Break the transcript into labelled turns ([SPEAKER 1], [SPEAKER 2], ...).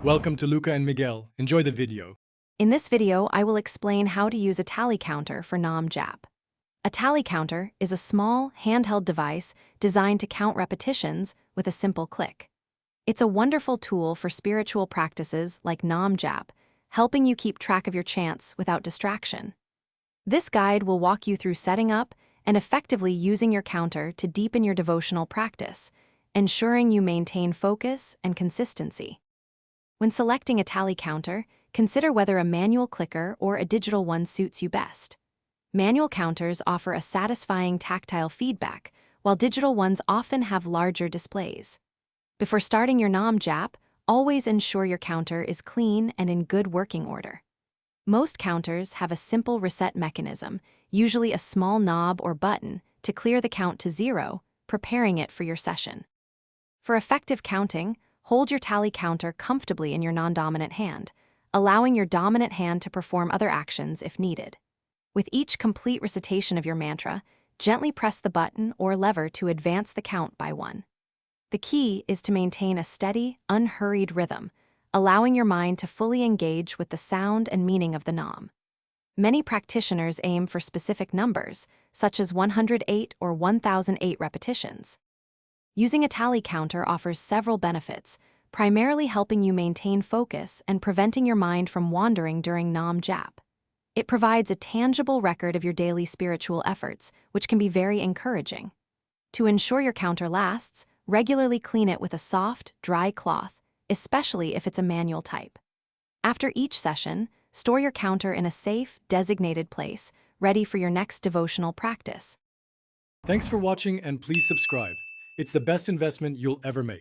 [SPEAKER 1] Welcome to Luca and Miguel. Enjoy the video.
[SPEAKER 2] In this video, I will explain how to use a tally counter for Naam Jap. A tally counter is a small, handheld device designed to count repetitions with a simple click. It's a wonderful tool for spiritual practices like Naam Jap, helping you keep track of your chants without distraction. This guide will walk you through setting up and effectively using your counter to deepen your devotional practice, ensuring you maintain focus and consistency. When selecting a tally counter, consider whether a manual clicker or a digital one suits you best. Manual counters offer a satisfying tactile feedback, while digital ones often have larger displays. Before starting your Naam Jap, always ensure your counter is clean and in good working order. Most counters have a simple reset mechanism, usually a small knob or button, to clear the count to 0, preparing it for your session. For effective counting, hold your tally counter comfortably in your non-dominant hand, allowing your dominant hand to perform other actions if needed. With each complete recitation of your mantra, gently press the button or lever to advance the count by 1. The key is to maintain a steady, unhurried rhythm, allowing your mind to fully engage with the sound and meaning of the Naam. Many practitioners aim for specific numbers, such as 108 or 1008 repetitions. Using a tally counter offers several benefits, primarily helping you maintain focus and preventing your mind from wandering during Naam Jap. It provides a tangible record of your daily spiritual efforts, which can be very encouraging. To ensure your counter lasts, regularly clean it with a soft, dry cloth, especially if it's a manual type. After each session, store your counter in a safe, designated place, ready for your next devotional practice.
[SPEAKER 1] Thanks for watching and please subscribe. It's the best investment you'll ever make.